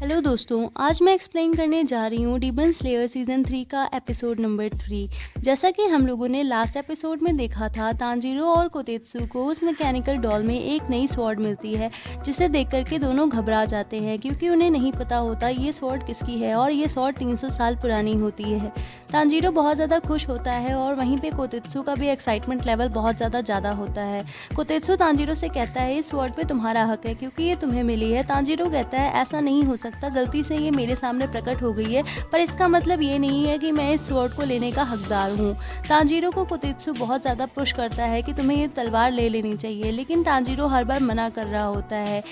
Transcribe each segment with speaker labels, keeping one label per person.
Speaker 1: Hello दोस्तों, आज मैं एक्सप्लेन करने जा रही हूँ डिमन स्लेयर सीज़न 3 का एपिसोड नंबर 3। जैसा कि हम लोगों ने लास्ट एपिसोड में देखा था, तांजीरो और कोतेत्सु को उस मैकेनिकल डॉल में एक नई स्वॉर्ड मिलती है, जिसे देख करके दोनों घबरा जाते हैं क्योंकि उन्हें नहीं पता होता ये स्वॉर्ड किसकी है और ये स्वॉर्ड 300 साल पुरानी होती है। तांजीरो बहुत ज़्यादा खुश होता है और वहीं पे कोतेत्सु का भी एक्साइटमेंट लेवल बहुत ज़्यादा होता है। कोतेत्सु तांजीरो से कहता है इस स्वॉर्ड पे तुम्हारा हक है क्योंकि ये तुम्हें मिली है। तांजीरो कहता है ऐसा नहीं हो सकता, गलती से ये मेरे सामने प्रकट हो गई है, पर इसका मतलब ये नहीं है कि मैं इस स्वॉर्ड को लेने का हकदार हूँ। तांजीरो को कोतेत्सु बहुत ज़्यादा पुश करता है कि तुम्हें ये तलवार ले लेनी चाहिए, लेकिन तांजीरो हर बार मना कर रहा होता है।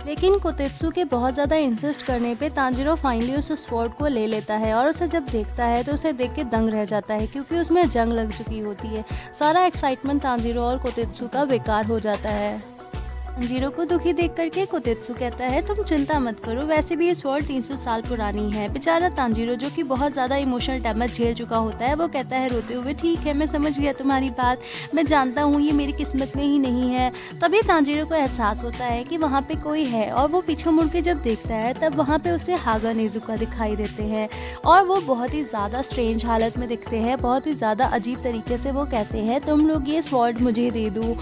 Speaker 1: लेकिन कोतेत्सु के बहुत ज़्यादा इंसिस्ट करने पे तांजीरो फाइनली उस स्वॉर्ड को ले लेता है और उसे जब देखता है तो उसे देख के दंग रह जाता है क्योंकि उसमें जंग लग चुकी होती है। सारा एक्साइटमेंट तांजीरो और कोतेत्सु का बेकार हो जाता है। तांजीरो को दुखी देख करके कोतेत्सु कहता है तुम चिंता मत करो, वैसे भी ये स्वॉर्ड 300 साल पुरानी है। बेचारा तांजीरो जो कि बहुत ज़्यादा इमोशनल डैमेज झेल चुका होता है, वो कहता है रोते हुए ठीक है, मैं समझ गया तुम्हारी बात, मैं जानता हूँ ये मेरी किस्मत में ही नहीं है। तभी तांजीरो को एहसास होता है कि वहाँ पे कोई है और वो पीछे मुड़ के जब देखता है तब वहाँ पे उसे हागा नेजुका दिखाई देते हैं और वो बहुत ही ज़्यादा स्ट्रेंज हालत में दिखते हैं। बहुत ही ज़्यादा अजीब तरीके से वो कहते हैं तुम लोग ये स्वॉर्ड मुझे दे दो।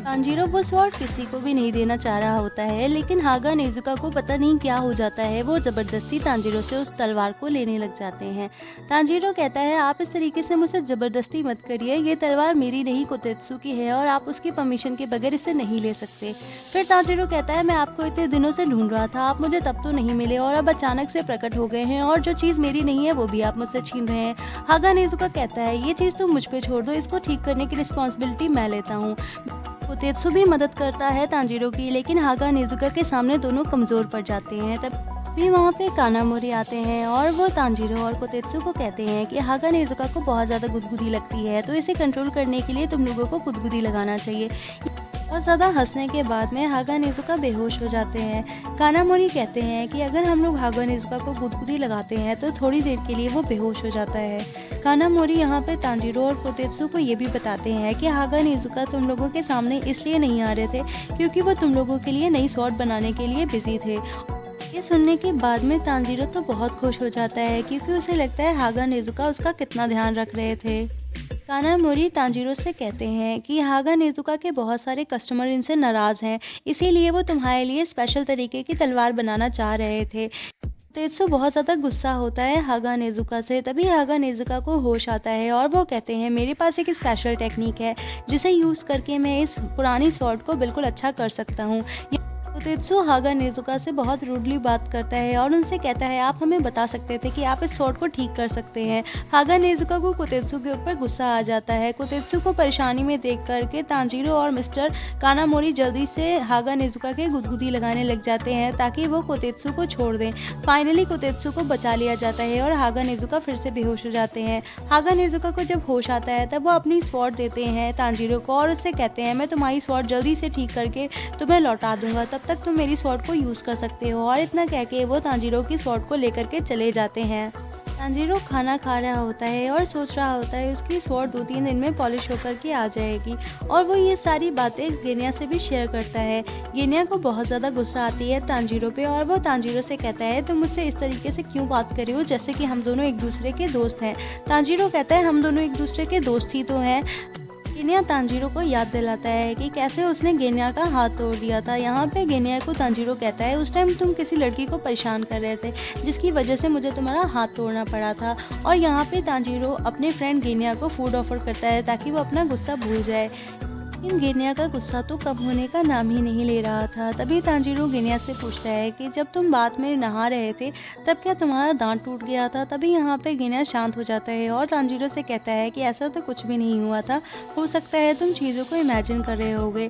Speaker 1: तांजीरो वो स्वॉर्ड किसी को भी नहीं देना चाह रहा होता है, लेकिन हागा नेजुका को पता नहीं क्या हो जाता है, वो ज़बरदस्ती तांजीरो से उस तलवार को लेने लग जाते हैं। तांजीरो कहता है आप इस तरीके से मुझसे ज़बरदस्ती मत करिए, ये तलवार मेरी नहीं कोतेत्सु की है और आप उसकी परमिशन के बगैर इसे नहीं ले सकते। फिर तांजीरो कहता है मैं आपको इतने दिनों से ढूंढ रहा था, आप मुझे तब तो नहीं मिले और अब अचानक से प्रकट हो गए हैं और जो चीज़ मेरी नहीं है वो भी आप मुझसे छीन रहे हैं। हागा नेजुका कहता है ये चीज़ तुम मुझ पर छोड़ दो, इसको ठीक करने की रिस्पॉन्सिबिलिटी मैं लेता हूँ। कोतेत्सु भी मदद करता है तांजीरो की, लेकिन हागा नेजुका के सामने दोनों कमज़ोर पड़ जाते हैं। तब भी वहाँ पे कानामोरी आते हैं और वो तांजीरो और कोतेत्सु को कहते हैं कि हागा नेजुका को बहुत ज़्यादा गुदगुदी लगती है, तो इसे कंट्रोल करने के लिए तुम लोगों को गुदगुदी लगाना चाहिए। बहुत ज़्यादा हंसने के बाद में हागा नेजुका बेहोश हो जाते हैं। कानामोरी कहते हैं कि अगर हम लोग हागा नेजुका को गुदगुदी लगाते हैं तो थोड़ी देर के लिए वो बेहोश हो जाता है। कानामोरी यहाँ पे तांजीरो और कोतेत्सु को ये भी बताते हैं कि हागा नेजुका तुम लोगों के सामने इसलिए नहीं आ रहे थे क्योंकि वो तुम लोगों के लिए नई स्वॉर्ड बनाने के लिए बिजी थे। ये सुनने के बाद में तांजीरो तो बहुत खुश हो जाता है क्योंकि उसे लगता है हागा नेजुका उसका कितना ध्यान रख रहे थे। कानामोरी तांजीरो से कहते हैं कि हागा नेजुका के बहुत सारे कस्टमर इनसे नाराज़ हैं, इसीलिए वो तुम्हारे लिए स्पेशल तरीके की तलवार बनाना चाह रहे थे। तेत्सु बहुत ज़्यादा गुस्सा होता है हागा नेजुका से। तभी हागा नेजुका को होश आता है और वो कहते हैं मेरे पास एक स्पेशल टेक्निक है जिसे यूज़ करके मैं इस पुरानी स्वॉर्ड को बिल्कुल अच्छा कर सकता हूँ। कोतेत्सु हागा नेजुका से बहुत रूडली बात करता है और उनसे कहता है आप हमें बता सकते थे कि आप इस स्वॉर्ड को ठीक कर सकते हैं। हागा नेजुका को कोतेत्सु के ऊपर गुस्सा आ जाता है। कोतेत्सु को परेशानी में देख करके तांजीरो और मिस्टर कानामोरी जल्दी से हागा नेजुका के गुदगुदी लगाने लग जाते हैं ताकि वो कोतेत्सु को छोड़ दें। फाइनली कोतेत्सु को बचा लिया जाता है और हागा नेजुका फिर से बेहोश हो जाते हैं। हागा नेजुका को जब होश आता है तब वो अपनी स्वॉर्ड देते हैं तांजीरो को और उससे कहते हैं मैं तुम्हारी स्वॉर्ड जल्दी से ठीक करके तुम्हें लौटा दूंगा, तब तक तुम मेरी स्वॉर्ड को यूज़ कर सकते हो। और इतना कह के वो तांजीरो की स्वॉर्ड को लेकर के चले जाते हैं। तांजीरो खाना खा रहा होता है और सोच रहा होता है उसकी स्वॉर्ड 2-3 दिन में पॉलिश होकर के आ जाएगी और वो ये सारी बातें गेनिया से भी शेयर करता है। गेनिया को बहुत ज़्यादा गुस्सा आती है तांजीरो पे और वो तांजीरो से कहता है तुम मुझसे इस तरीके से क्यों बात कर रही हो जैसे कि हम दोनों एक दूसरे के दोस्त हैं। तांजीरो कहता है हम दोनों एक दूसरे के दोस्त ही तो हैं। गेनिया तांजीरो को याद दिलाता है कि कैसे उसने गेनिया का हाथ तोड़ दिया था। यहाँ पे गेनिया को तांजीरो कहता है उस टाइम तुम किसी लड़की को परेशान कर रहे थे जिसकी वजह से मुझे तुम्हारा हाथ तोड़ना पड़ा था। और यहाँ पे तांजीरो अपने फ्रेंड गेनिया को फूड ऑफर करता है ताकि वो अपना गुस्सा भूल जाए, लेकिन गेनिया का गुस्सा तो कम होने का नाम ही नहीं ले रहा था। तभी तांजीरो गेनिया से पूछता है कि जब तुम बात में नहा रहे थे तब क्या तुम्हारा दांत टूट गया था। तभी यहाँ पे गेनिया शांत हो जाता है और तांजीरो से कहता है कि ऐसा तो कुछ भी नहीं हुआ था, हो सकता है तुम चीज़ों को इमेजिन कर रहे होगे।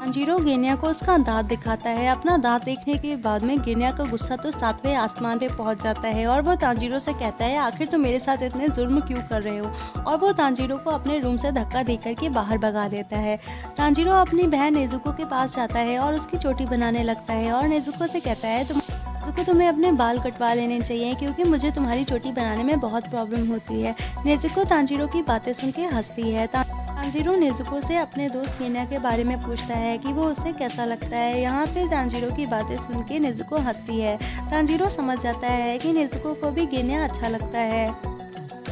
Speaker 1: तांजीरो गेनिया को उसका दांत दिखाता है। अपना दांत देखने के बाद में गेनिया का गुस्सा तो 7वें आसमान पे पहुंच जाता है और वो तांजीरो से कहता है आखिर तुम मेरे साथ इतने जुर्म क्यों कर रहे हो, और वो तांजीरो को अपने रूम से धक्का देकर के बाहर भगा देता है। तांजीरो अपनी बहन नेजुको के पास जाता है और उसकी चोटी बनाने लगता है और नेजुको से कहता है तुम्हें अपने बाल कटवा लेने चाहिए क्योंकि मुझे तुम्हारी चोटी बनाने में बहुत प्रॉब्लम होती है। नेजुको तांजीरो की बातें सुन के हंसती है। तांजीरो नेज़ुको से अपने दोस्त गेन्या के बारे में पूछता है कि वो उसे कैसा लगता है। यहाँ पे तांजीरो की बातें सुन के नेज़ुको हंसती है। तांजीरो समझ जाता है कि नेज़ुको को भी गेन्या अच्छा लगता है।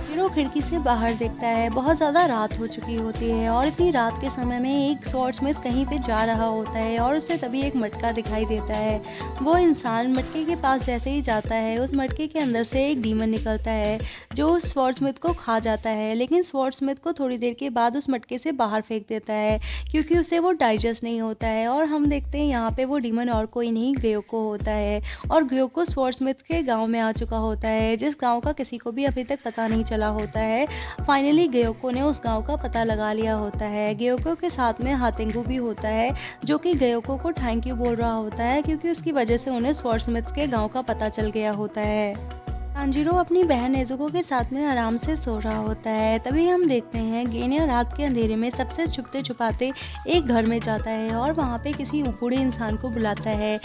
Speaker 1: हीरो खिड़की से बाहर देखता है। बहुत ज़्यादा रात हो चुकी होती है और इतनी रात के समय में एक स्वॉर्ड्समिथ कहीं पे जा रहा होता है और उसे तभी एक मटका दिखाई देता है। वो इंसान मटके के पास जैसे ही जाता है, उस मटके के अंदर से एक डीमन निकलता है जो उस स्वॉर्ड्समिथ को खा जाता है, लेकिन स्वॉर्ड्समिथ को थोड़ी देर के बाद उस मटके से बाहर फेंक देता है क्योंकि उसे वो डाइजेस्ट नहीं होता है। और हम देखते हैं यहाँ पे वो डीमन और कोई नहीं ग्योको होता है और ग्योको स्वॉर्ड्समिथ के गाँव में आ चुका होता है, जिस गाँव का किसी को भी अभी तक पता नहीं चला होता है। फाइनली ग्योको ने उस गांव का पता लगा लिया होता है। ग्योको के साथ में हातेंगु भी होता है जो कि ग्योको को थैंक यू बोल रहा होता है क्योंकि उसकी वजह से उन्हें स्वॉर्ड्समिथ के गांव का पता चल गया होता है। तांजीरो अपनी बहन नेज़ुको के साथ में आराम से सो रहा होता है। तभी हम देखते हैं गेन्या रात के अंधेरे में सबसे छुपते छुपाते एक घर में जाता है और वहाँ पे किसी बूढ़े इंसान को बुलाता है,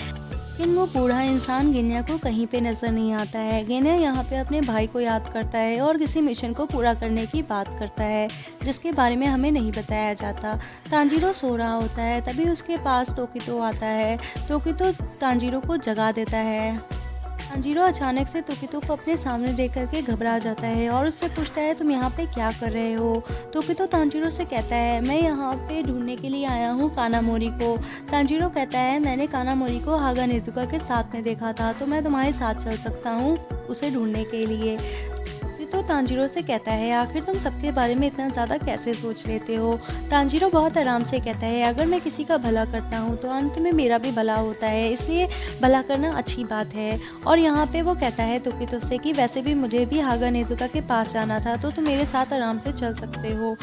Speaker 1: लेकिन वो बूढ़ा इंसान गेन्या को कहीं पे नजर नहीं आता है। गेन्या यहाँ पे अपने भाई को याद करता है और किसी मिशन को पूरा करने की बात करता है जिसके बारे में हमें नहीं बताया जाता। तांजीरो सो रहा होता है, तभी उसके पास तोकितो आता है। तोकितो तांजीरो को जगा देता है। तांजीरो अचानक से तोकितो को अपने सामने देख करके घबरा जाता है और उससे पूछता है तुम यहाँ पे क्या कर रहे हो। तोकितो तांजीरो से कहता है मैं यहाँ पे ढूंढने के लिए आया हूँ कानामोरी को। तांजीरो कहता है मैंने कानामोरी को हागा नेज़ुका के साथ में देखा था, तो मैं तुम्हारे साथ चल सकता हूँ उसे ढूंढने के लिए। तो तांजीरो से कहता है आखिर तुम सबके बारे में इतना ज़्यादा कैसे सोच लेते हो। तांजीरो बहुत आराम से कहता है अगर मैं किसी का भला करता हूँ तो अंत में मेरा भी भला होता है, इसलिए भला करना अच्छी बात है। और यहाँ पे वो कहता है तोकितो से कि वैसे भी मुझे भी हागा नेज़ुका के पास जाना था, तो तुम मेरे साथ आराम से चल सकते हो।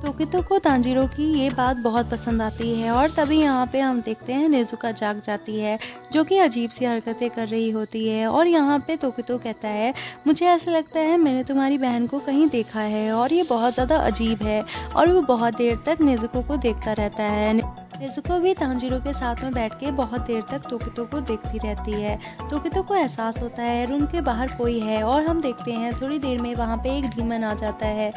Speaker 1: तोकितो को तांजीरो की ये बात बहुत पसंद आती है और तभी यहाँ पे हम देखते हैं नेज़ुका जाग जाती है जो कि अजीब सी हरकतें कर रही होती है। और यहाँ पे तोकितो कहता है मुझे ऐसा लगता है मैंने तुम्हारी बहन को कहीं देखा है और ये बहुत ज़्यादा अजीब है। और वो बहुत देर तक नेज़ुको को देखता रहता है। नेज़ुको भी तांजीरो के साथ में बैठ के बहुत देर तक तोकितो को देखती रहती है। तोकितो को एहसास होता है रूम के बाहर कोई है और हम देखते हैं थोड़ी देर में वहाँ पे एक डीमन आ जाता है।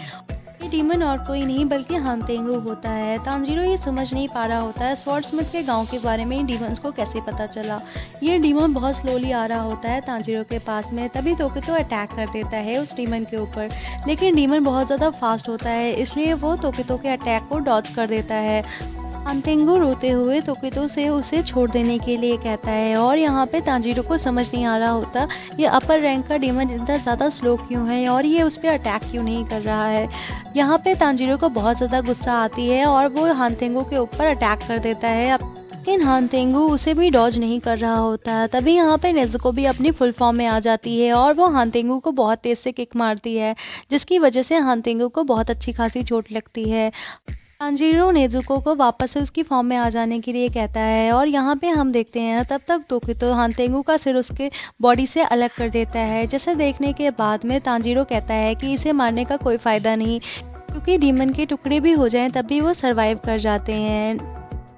Speaker 1: ये डीमन और कोई नहीं बल्कि हातेंगु होता है। तांजीरो ये समझ नहीं पा रहा होता है स्वॉर्ड्समिथ के गांव के बारे में इन डीमंस को कैसे पता चला। ये डीमन बहुत स्लोली आ रहा होता है तांजीरो के पास में, तभी तोकितो अटैक कर देता है उस डीमन के ऊपर, लेकिन डीमन बहुत ज़्यादा फास्ट होता है इसलिए वो तोकितो के अटैक को डॉज कर देता है। हातेंगु रोते हुए तोकितो से उसे छोड़ देने के लिए कहता है और यहाँ पे तांजीरो को समझ नहीं आ रहा होता ये अपर रैंक का डीमन इतना ज़्यादा स्लो क्यों है और ये उस पर अटैक क्यों नहीं कर रहा है। यहाँ पे तांजीरो को बहुत ज़्यादा गुस्सा आती है और वो हातेंगु के ऊपर अटैक कर देता है, लेकिन हातेंगु उसे भी डॉज नहीं कर रहा होता। तभी यहाँ पे नेज़ुको भी अपनी फुल फॉर्म में आ जाती है और वो हातेंगु को बहुत तेज़ से किक मारती है जिसकी वजह से हातेंगु को बहुत अच्छी खासी चोट लगती है। तांजीरो नेज़ुको को वापस से उसकी फॉर्म में आ जाने के लिए कहता है और यहाँ पे हम देखते हैं तब तक तोकितो हातेंगु का सिर उसके बॉडी से अलग कर देता है, जिसे देखने के बाद में तांजीरो कहता है कि इसे मारने का कोई फ़ायदा नहीं क्योंकि डीमन के टुकड़े भी हो जाएं तब भी वो सरवाइव कर जाते हैं।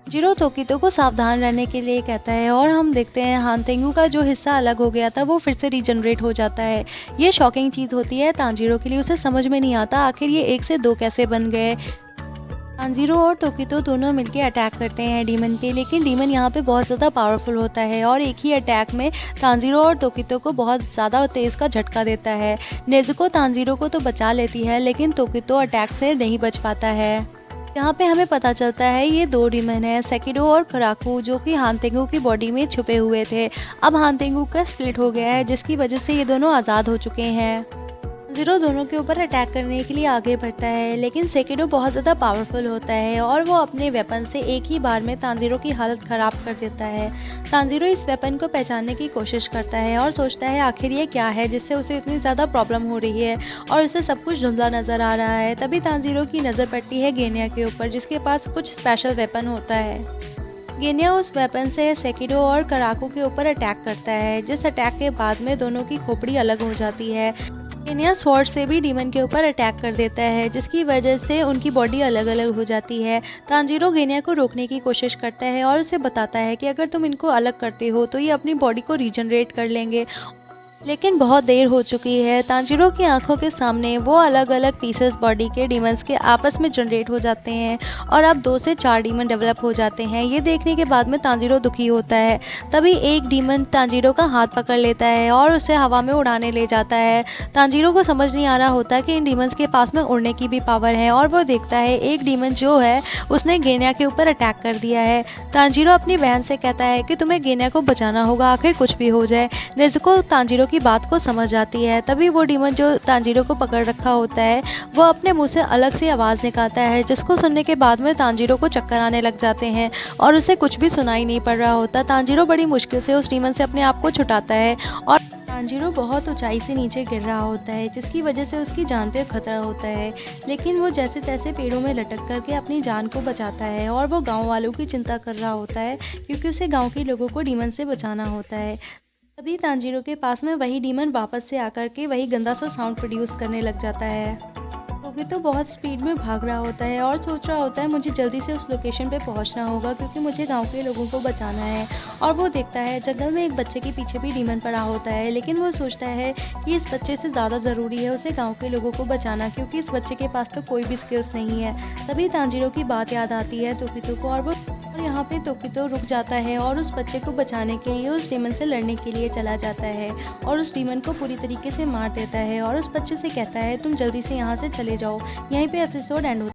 Speaker 1: जीरो तोकितो को सावधान रहने के लिए कहता है और हम देखते हैं हातेंगु का जो हिस्सा अलग हो गया था वो फिर से रीजनरेट हो जाता है। ये शॉकिंग चीज़ होती है तांजीरो के लिए, उसे समझ में नहीं आता आखिर ये एक से दो कैसे बन गए। तांजीरो और तोकितो दोनों मिलकर अटैक करते हैं डीमन पे, लेकिन डीमन यहाँ पे बहुत ज़्यादा पावरफुल होता है और एक ही अटैक में तांजीरो और तोकितो को बहुत ज़्यादा तेज़ का झटका देता है। नेज़ुको तांजीरो को तो बचा लेती है लेकिन तोकितो अटैक से नहीं बच पाता है। यहाँ पे हमें पता चलता है ये दो डीमन है सेकिडो और कराकू जो कि हातेंगु की बॉडी में छुपे हुए थे। अब हातेंगु का स्प्लिट हो गया है जिसकी वजह से ये दोनों आज़ाद हो चुके हैं। जीरो दोनों के ऊपर अटैक करने के लिए आगे बढ़ता है लेकिन सेकिडो बहुत ज़्यादा पावरफुल होता है और वो अपने वेपन से एक ही बार में तांजीरो की हालत ख़राब कर देता है। तांजीरो इस वेपन को पहचानने की कोशिश करता है और सोचता है आखिर ये क्या है जिससे उसे इतनी ज़्यादा प्रॉब्लम हो रही है और उसे सब कुछ धुंधला नज़र आ रहा है। तभी तांजीरो की नज़र पड़ती है गेन्या के ऊपर जिसके पास कुछ स्पेशल वेपन होता है। गेन्या उस वेपन से सेकिडो और कराकू के ऊपर अटैक करता है, जिस अटैक के बाद में दोनों की खोपड़ी अलग हो जाती है। गेन्या स्वॉर्ड से भी डीमन के ऊपर अटैक कर देता है जिसकी वजह से उनकी बॉडी अलग अलग हो जाती है। तांजीरो गेन्या को रोकने की कोशिश करता है और उसे बताता है कि अगर तुम इनको अलग करते हो तो ये अपनी बॉडी को रीजनरेट कर लेंगे लेकिन बहुत देर हो चुकी है। तांजीरो की आंखों के सामने वो अलग-अलग पीसेस बॉडी के डीमंस के आपस में जनरेट हो जाते हैं और अब 2 से 4 डीमन डेवलप हो जाते हैं। ये देखने के बाद में तांजीरो दुखी होता है। तभी एक डीमन तांजीरो का हाथ पकड़ लेता है और उसे हवा में उड़ाने ले जाता है। तांजीरो को समझ नहीं आ रहा होता कि इन डीमंस के पास में उड़ने की भी पावर है और वो देखता है एक डीमन जो है उसने गेनिया के ऊपर अटैक कर दिया है। तांजीरो अपनी बहन से कहता है कि तुम्हें गेनिया को बचाना होगा, आखिर कुछ भी हो जाए। नेज़ुको तांजीरो की बात को समझ जाती है। तभी वो डीमन जो तांजीरो को पकड़ रखा होता है वो अपने मुंह से अलग सी आवाज़ निकालता है, जिसको सुनने के बाद में तांजीरो को चक्कर आने लग जाते हैं और उसे कुछ भी सुनाई नहीं पड़ रहा होता। तांजीरो बड़ी मुश्किल से उस डीमन से अपने आप को छुटाता है और तांजीरो बहुत ऊंचाई से नीचे गिर रहा होता है, जिसकी वजह से उसकी जान पे खतरा होता है। लेकिन वो जैसे तैसे पेड़ों में लटक करके अपनी जान को बचाता है और वो गांव वालों की चिंता कर रहा होता है, क्योंकि उसे गांव के लोगों को डीमन से बचाना होता है। तभी तांजीरो के पास में वही डीमन वापस से आकर के वही गंदा सा साउंड प्रोड्यूस करने लग जाता है। टोकी तो बहुत स्पीड में भाग रहा होता है और सोच रहा होता है मुझे जल्दी से उस लोकेशन पे पहुंचना होगा, क्योंकि मुझे गांव के लोगों को बचाना है। और वो देखता है जंगल में एक बच्चे के पीछे भी डीमन पड़ा होता है, लेकिन वो सोचता है कि इस बच्चे से ज़्यादा ज़रूरी है उसे गाँव के लोगों को बचाना, क्योंकि इस बच्चे के पास तो कोई भी स्किल्स नहीं है। तभी तांजीरो की बात याद आती है तोकितो को और यहाँ पे तोकितो रुक जाता है और उस बच्चे को बचाने के लिए उस डीमन से लड़ने के लिए चला जाता है और उस डीमन को पूरी तरीके से मार देता है और उस बच्चे से कहता है तुम जल्दी से यहाँ से चले जाओ। यहीं पे एपिसोड एंड होता है।